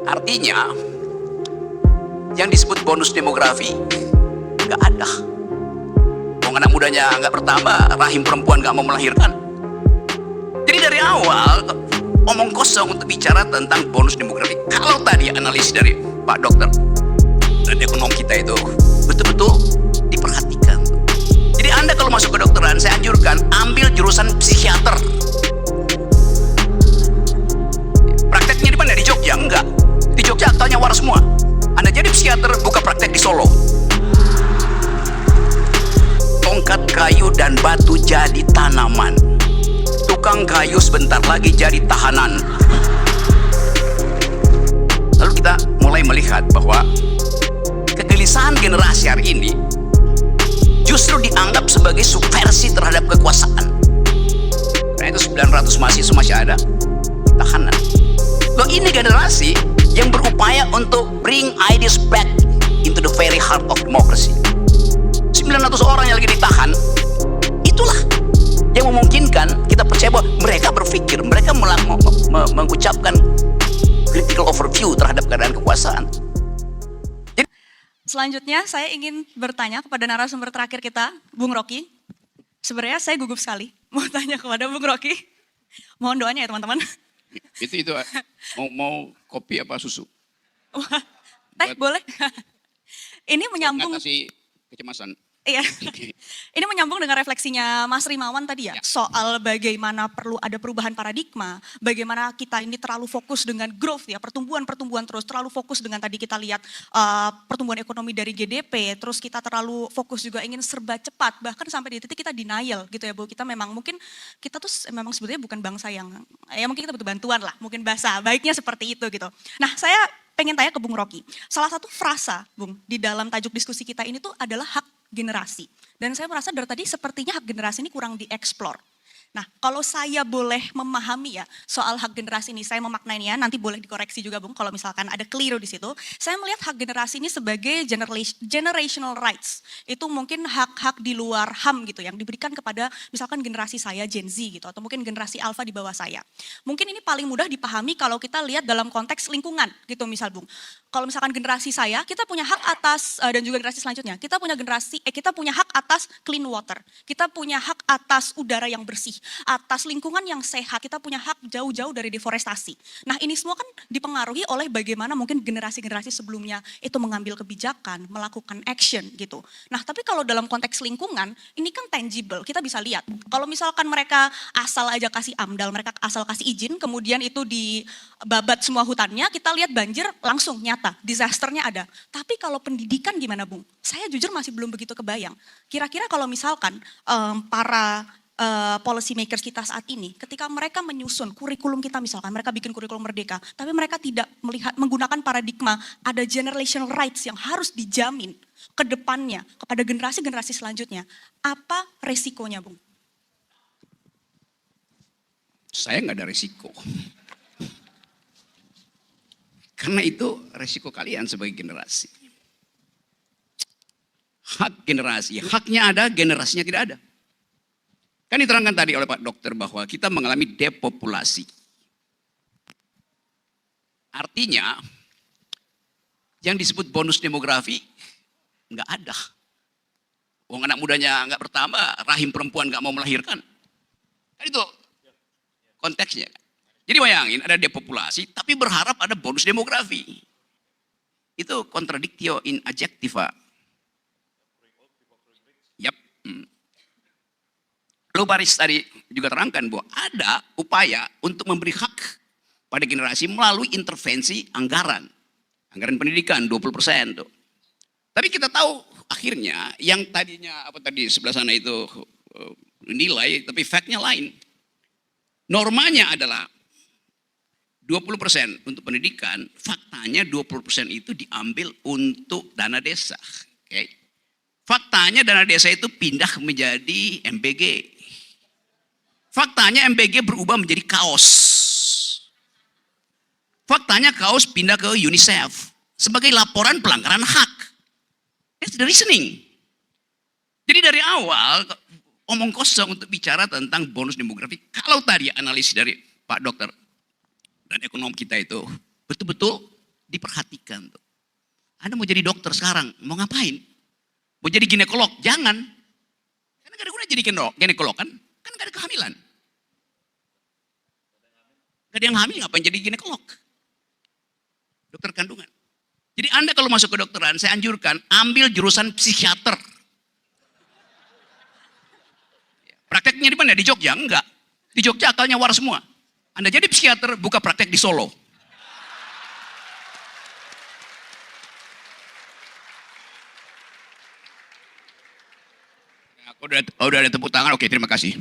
Artinya, yang disebut bonus demografi nggak ada. Anak mudanya nggak bertambah, rahim perempuan nggak mau melahirkan. Jadi dari awal omong kosong untuk bicara tentang bonus demografi. Kalau tadi analisis dari Pak Dokter dan ekonom kita itu betul-betul diperhatikan. Jadi Anda kalau masuk ke kedokteran, saya anjurkan ambil jurusan psikiater. Prakteknya di mana? Di Jogja? Enggak. Di Jogja aktanya waras semua. Anda jadi psikiater, buka praktek di Solo. Tongkat kayu dan batu jadi tanaman. Tukang kayu sebentar lagi jadi tahanan. Lalu kita mulai melihat bahwa kegelisahan generasi hari ini justru dianggap sebagai subversi terhadap kekuasaan. Karena itu 900 mahasiswa masih ada tahanan. Loh, ini generasi yang berupaya untuk bring ideas back into the very heart of democracy. 900 orang yang lagi ditahan, itulah yang memungkinkan kita percaya bahwa mereka berpikir, mereka mengucapkan critical overview terhadap keadaan kekuasaan. Selanjutnya saya ingin bertanya kepada narasumber terakhir kita, Bung Rocky. Sebenarnya saya gugup sekali mau tanya kepada Bung Rocky. Mohon doanya ya teman-teman. Itu mau kopi apa susu? Teh boleh. Ini menyambung mengatasi kecemasan. Iya. Ini menyambung dengan refleksinya Mas Rimawan tadi ya, soal bagaimana perlu ada perubahan paradigma, bagaimana kita ini terlalu fokus dengan growth ya, pertumbuhan terus, terlalu fokus dengan tadi kita lihat pertumbuhan ekonomi dari GDP, terus kita terlalu fokus juga ingin serba cepat, bahkan sampai di titik kita denial gitu ya Bu, kita memang mungkin, kita tuh memang sebetulnya bukan bangsa yang, ya mungkin kita butuh bantuan lah, mungkin bahasa baiknya seperti itu gitu. Nah saya pengen tanya ke Bung Rocky, salah satu frasa Bung di dalam tajuk diskusi kita ini tuh adalah hak generasi. Dan saya merasa dari tadi sepertinya hak generasi ini kurang dieksplor. Nah, kalau saya boleh memahami ya soal hak generasi ini, saya memaknainya, nanti boleh dikoreksi juga Bung kalau misalkan ada keliru di situ. Saya melihat hak generasi ini sebagai generational rights. Itu mungkin hak-hak di luar HAM gitu yang diberikan kepada misalkan generasi saya Gen Z gitu atau mungkin generasi Alpha di bawah saya. Mungkin ini paling mudah dipahami kalau kita lihat dalam konteks lingkungan gitu misal Bung. Kalau misalkan generasi saya, kita punya hak atas dan juga generasi selanjutnya, kita punya hak atas clean water, kita punya hak atas udara yang bersih, atas lingkungan yang sehat, kita punya hak jauh-jauh dari deforestasi. Nah ini semua kan dipengaruhi oleh bagaimana mungkin generasi-generasi sebelumnya itu mengambil kebijakan, melakukan action gitu. Nah tapi kalau dalam konteks lingkungan, ini kan tangible, kita bisa lihat. Kalau misalkan mereka asal aja kasih AMDAL, mereka asal kasih izin, kemudian itu dibabat semua hutannya, kita lihat banjir langsung nyata. Disasternya ada. Tapi kalau pendidikan gimana Bung? Saya jujur masih belum begitu kebayang. Kira-kira kalau misalkan para policy makers kita saat ini, ketika mereka menyusun kurikulum kita misalkan, mereka bikin kurikulum merdeka, tapi mereka tidak menggunakan paradigma ada generational rights yang harus dijamin ke depannya, kepada generasi-generasi selanjutnya. Apa resikonya Bung? Saya nggak ada resiko. Karena itu resiko kalian sebagai generasi. Hak generasi, haknya ada, generasinya tidak ada. Kan diterangkan tadi oleh Pak Dokter bahwa kita mengalami depopulasi. Artinya, yang disebut bonus demografi nggak ada. Anak mudanya nggak bertambah, rahim perempuan nggak mau melahirkan. Kan itu konteksnya. Jadi bayangin ada depopulasi tapi berharap ada bonus demografi. Itu contradictio in adjectiva. Yap. Lalu Baris tadi juga terangkan bahwa ada upaya untuk memberi hak pada generasi melalui intervensi anggaran. Anggaran pendidikan 20% tuh. Tapi kita tahu akhirnya yang tadinya apa tadi sebelah sana itu nilai tapi fact-nya lain. Normanya adalah 20% untuk pendidikan, faktanya 20% itu diambil untuk dana desa. Okay. Faktanya dana desa itu pindah menjadi MBG. Faktanya MBG berubah menjadi kaos. Faktanya kaos pindah ke UNICEF sebagai laporan pelanggaran hak. That's the reasoning. Jadi dari awal omong kosong untuk bicara tentang bonus demografi. Kalau tadi analisis dari Pak Dokter dan ekonom kita itu betul-betul diperhatikan tuh. Anda mau jadi dokter sekarang, mau ngapain? Mau jadi ginekolog? Jangan. Karena gak ada guna jadi ginekolog kan? Kan gak ada kehamilan. Gak ada yang hamil, ngapain jadi ginekolog? Dokter kandungan. Jadi Anda kalau masuk ke dokteran, saya anjurkan ambil jurusan psikiater. Prakteknya di mana? Di Jogja? Enggak. Di Jogja akalnya war semua. Anda jadi psikiater, buka praktek di Solo. Udah ada tepuk tangan, oke terima kasih.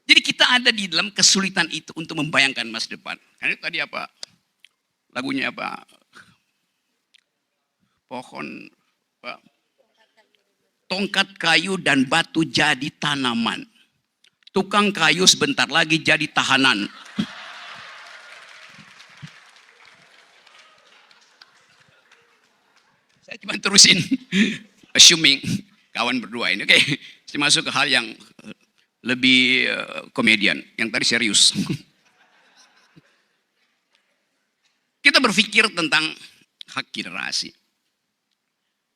Jadi kita ada di dalam kesulitan itu untuk membayangkan masa depan. Karena tadi apa? Lagunya apa? Pohon, apa? Tongkat kayu dan batu jadi tanaman. Tukang kayu sebentar lagi jadi tahanan. Saya cuma terusin, assuming kawan berdua ini. Oke, saya masuk ke hal yang lebih komedian, yang tadi serius. Kita berpikir tentang hak generasi.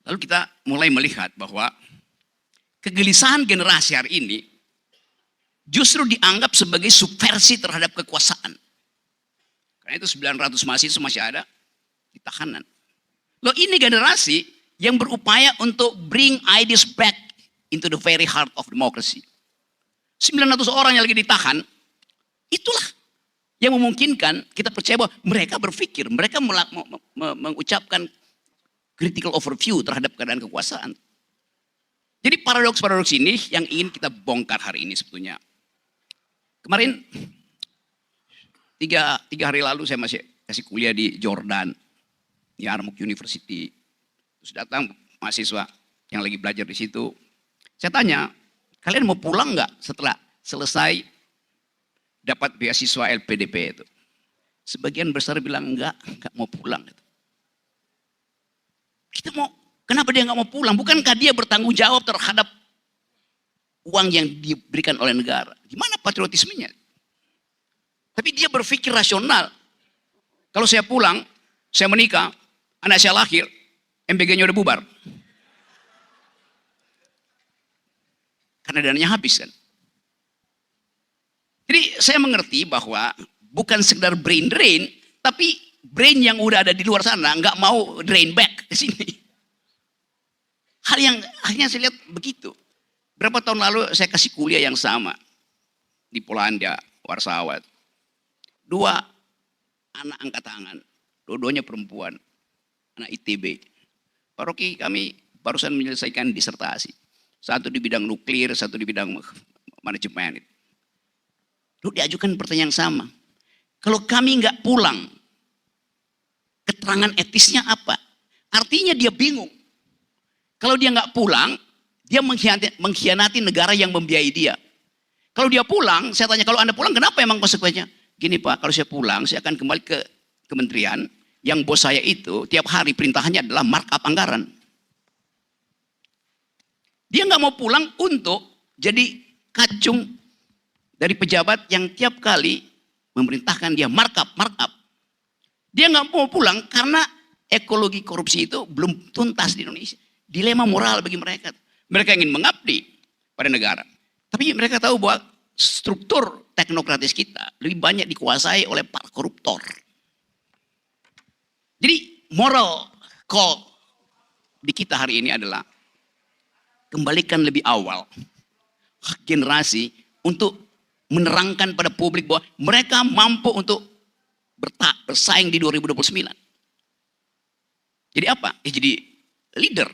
Lalu kita mulai melihat bahwa kegelisahan generasi hari ini justru dianggap sebagai subversi terhadap kekuasaan. Karena itu 900 mahasiswa masih ada di tahanan. Loh ini generasi yang berupaya untuk bring ideas back into the very heart of democracy. 900 orang yang lagi ditahan, itulah yang memungkinkan kita percaya bahwa mereka berpikir, mereka mengucapkan critical overview terhadap keadaan kekuasaan. Jadi paradoks-paradoks ini yang ingin kita bongkar hari ini sebetulnya. Kemarin, tiga hari lalu saya masih kasih kuliah di Jordan, di Yarmouk University. Terus datang mahasiswa yang lagi belajar di situ. Saya tanya, kalian mau pulang nggak setelah selesai dapat beasiswa LPDP itu? Sebagian besar bilang nggak mau pulang. Kita mau, kenapa dia nggak mau pulang? Bukankah dia bertanggung jawab terhadap uang yang diberikan oleh negara? Gimana patriotismenya? Tapi dia berpikir rasional. Kalau saya pulang, saya menikah, anak saya lahir, MBG-nya udah bubar. Karena dananya habis kan. Jadi saya mengerti bahwa bukan sekedar brain drain, tapi brain yang udah ada di luar sana nggak mau drain back ke sini. Hal yang akhirnya saya lihat begitu. Berapa tahun lalu saya kasih kuliah yang sama di Polandia, Warsawa. 2 anak angkat tangan, dua-duanya perempuan, anak ITB. Pak Rocky, kami barusan menyelesaikan disertasi. Satu di bidang nuklir, satu di bidang manajemen. Lalu diajukan pertanyaan yang sama. Kalau kami nggak pulang, keterangan etisnya apa? Artinya dia bingung. Kalau dia nggak pulang, dia mengkhianati negara yang membiayai dia. Kalau dia pulang, saya tanya, kalau Anda pulang kenapa emang konsekuensinya? Gini Pak, kalau saya pulang, saya akan kembali ke kementerian yang bos saya itu tiap hari perintahannya adalah markup anggaran. Dia nggak mau pulang untuk jadi kacung dari pejabat yang tiap kali memerintahkan dia markup. Dia nggak mau pulang karena ekologi korupsi itu belum tuntas di Indonesia. Dilema moral bagi mereka. Mereka ingin mengabdi pada negara. Tapi mereka tahu bahwa struktur teknokratis kita lebih banyak dikuasai oleh para koruptor. Jadi moral call di kita hari ini adalah kembalikan lebih awal hak generasi untuk menerangkan pada publik bahwa mereka mampu untuk bersaing di 2029. Jadi apa? Jadi leader.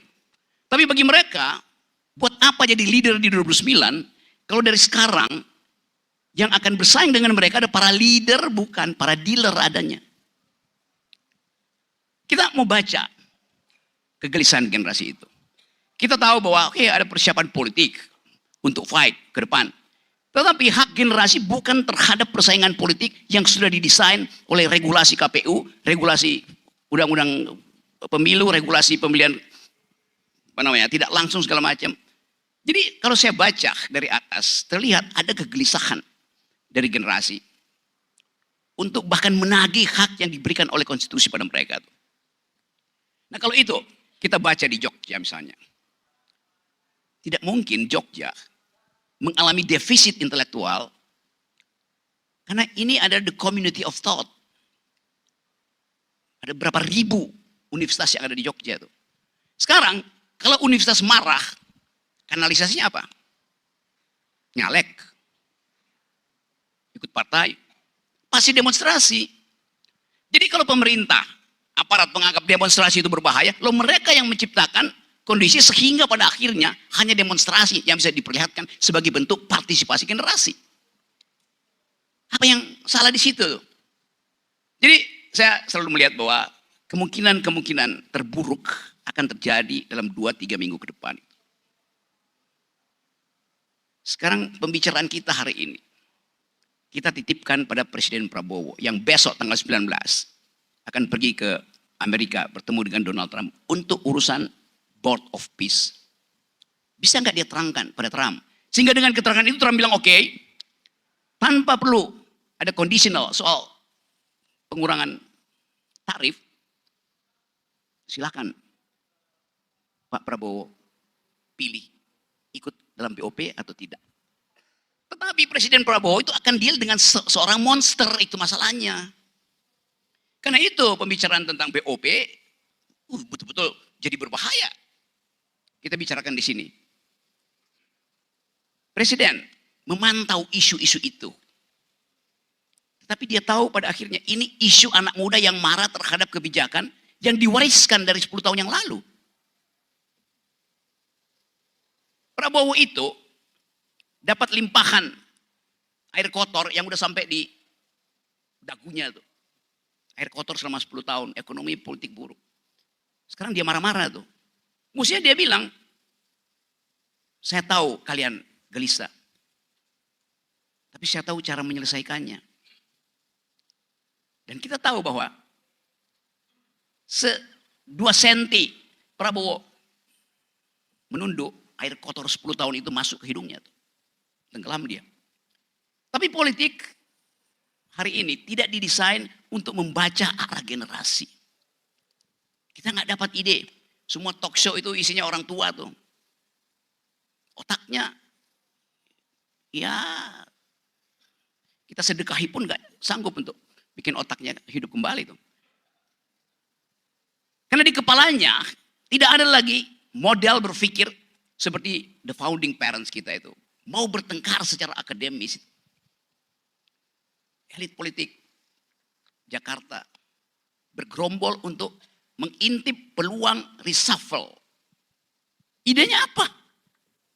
Tapi bagi mereka, buat apa jadi leader di 2029 kalau dari sekarang yang akan bersaing dengan mereka ada para leader, bukan para dealer adanya. Kita mau baca kegelisahan generasi itu. Kita tahu bahwa oke, ada persiapan politik untuk fight ke depan. Tetapi hak generasi bukan terhadap persaingan politik yang sudah didesain oleh regulasi KPU, regulasi undang-undang pemilu, regulasi pemilihan tidak langsung segala macam. Jadi kalau saya baca dari atas terlihat ada kegelisahan dari generasi. untuk bahkan menagih hak yang diberikan oleh konstitusi pada mereka. Nah kalau itu kita baca di Jogja misalnya, tidak mungkin Jogja mengalami defisit intelektual karena ini ada the community of thought. Ada berapa ribu universitas yang ada di Jogja tuh. Sekarang kalau universitas marah, kanalisasinya apa? Nyalek, ikut partai, pasti demonstrasi. Jadi kalau pemerintah, aparat menganggap demonstrasi itu berbahaya, lo mereka yang menciptakan kondisi sehingga pada akhirnya hanya demonstrasi yang bisa diperlihatkan sebagai bentuk partisipasi generasi. Apa yang salah di situ? Jadi saya selalu melihat bahwa kemungkinan terburuk akan terjadi dalam 2-3 minggu ke depan. Sekarang pembicaraan kita hari ini, kita titipkan pada Presiden Prabowo yang besok tanggal 19 akan pergi ke Amerika bertemu dengan Donald Trump untuk urusan Board of Peace. Bisa nggak dia terangkan pada Trump? Sehingga dengan keterangan itu Trump bilang oke, tanpa perlu ada conditional soal pengurangan tarif, silakan Pak Prabowo pilih ikut dalam BOP atau tidak. Tetapi Presiden Prabowo itu akan deal dengan seorang monster, itu masalahnya. Karena itu pembicaraan tentang BOP betul-betul jadi berbahaya. Kita bicarakan di sini. Presiden memantau isu-isu itu. Tapi dia tahu pada akhirnya ini isu anak muda yang marah terhadap kebijakan yang diwariskan dari 10 tahun yang lalu. Prabowo itu dapat limpahan air kotor yang udah sampai di dagunya tuh. Air kotor selama 10 tahun, ekonomi politik buruk. Sekarang dia marah-marah tuh. Mestinya dia bilang, saya tahu kalian gelisah. Tapi saya tahu cara menyelesaikannya. Dan kita tahu bahwa 2 senti Prabowo menunduk, air kotor 10 tahun itu masuk ke hidungnya tuh. Tenggelam dia. Tapi politik hari ini tidak didesain untuk membaca arah generasi. Kita nggak dapat ide. Semua talk show itu isinya orang tua tuh. Otaknya, ya kita sedekahi pun nggak sanggup untuk bikin otaknya hidup kembali tuh. Karena di kepalanya tidak ada lagi model berpikir seperti the founding parents kita itu. Mau bertengkar secara akademis. Elit politik Jakarta bergerombol untuk mengintip peluang reshuffle. Idenya apa?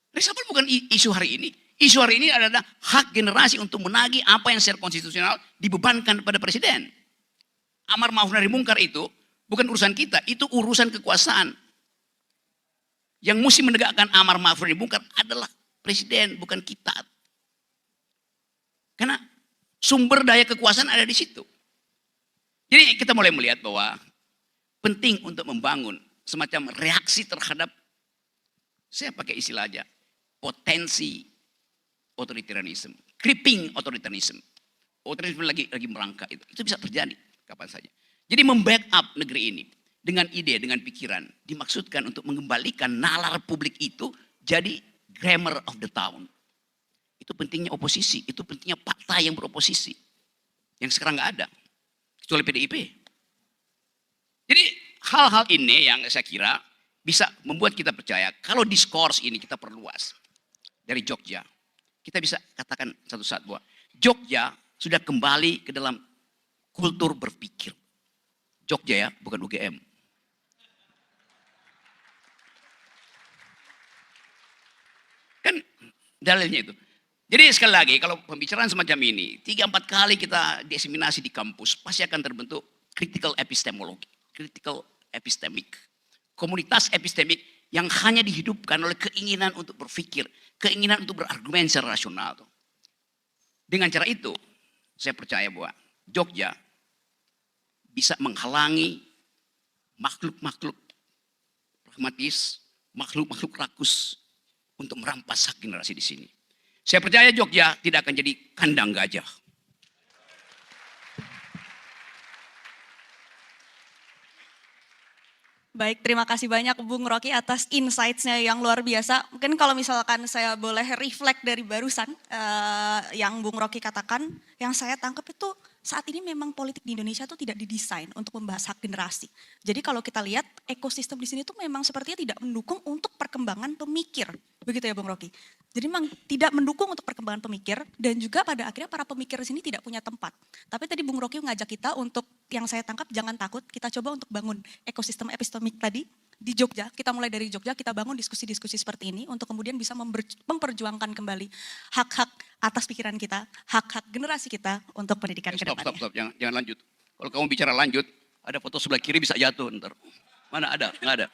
Reshuffle bukan isu hari ini. Isu hari ini adalah hak generasi untuk menagih apa yang secara konstitusional dibebankan pada presiden. Amar ma'ruf nahi mungkar itu bukan urusan kita, itu urusan kekuasaan. Yang mesti menegakkan amar ma'ruf nahi mungkar adalah presiden, bukan kita. Karena sumber daya kekuasaan ada di situ. Jadi kita mulai melihat bahwa penting untuk membangun semacam reaksi terhadap, saya pakai istilah aja, potensi otoritarianisme, creeping otoritarianisme. Otoritarianisme lagi merangkak itu bisa terjadi kapan saja. Jadi membackup negeri ini dengan ide, dengan pikiran, dimaksudkan untuk mengembalikan nalar publik itu jadi grammar of the town. Itu pentingnya oposisi, itu pentingnya partai yang beroposisi. Yang sekarang nggak ada, kecuali PDIP. Jadi hal-hal ini yang saya kira bisa membuat kita percaya kalau diskurs ini kita perluas dari Jogja. Kita bisa katakan satu saat bahwa Jogja sudah kembali ke dalam kultur berpikir. Jogja ya, bukan UGM. Kan dalilnya itu. Jadi sekali lagi kalau pembicaraan semacam ini 3-4 kali kita diseminasi di kampus pasti akan terbentuk critical epistemologi, critical epistemic, komunitas epistemik yang hanya dihidupkan oleh keinginan untuk berpikir, keinginan untuk berargumen secara rasional. Dengan cara itu saya percaya bahwa Jogja bisa menghalangi makhluk-makhluk pragmatis, makhluk-makhluk rakus untuk merampas hak generasi di sini. Saya percaya Jogja tidak akan jadi kandang gajah. Baik, terima kasih banyak Bung Rocky atas insights-nya yang luar biasa. Mungkin kalau misalkan saya boleh reflect dari barusan yang Bung Rocky katakan, yang saya tangkap itu saat ini memang politik di Indonesia itu tidak didesain untuk membahas hak generasi. Jadi kalau kita lihat ekosistem di sini itu memang sepertinya tidak mendukung untuk perkembangan pemikir. Begitu ya Bung Rocky. Jadi memang tidak mendukung untuk perkembangan pemikir dan juga pada akhirnya para pemikir di sini tidak punya tempat. Tapi tadi Bung Rocky mengajak kita untuk yang saya tangkap jangan takut, kita coba untuk bangun ekosistem epistemik tadi di Jogja. Kita mulai dari Jogja, kita bangun diskusi-diskusi seperti ini untuk kemudian bisa memperjuangkan kembali hak-hak atas pikiran kita, hak-hak generasi kita untuk pendidikan ke depannya. Stop, jangan lanjut. Kalau kamu bicara lanjut, ada foto sebelah kiri bisa jatuh ntar. Mana ada? Nggak ada.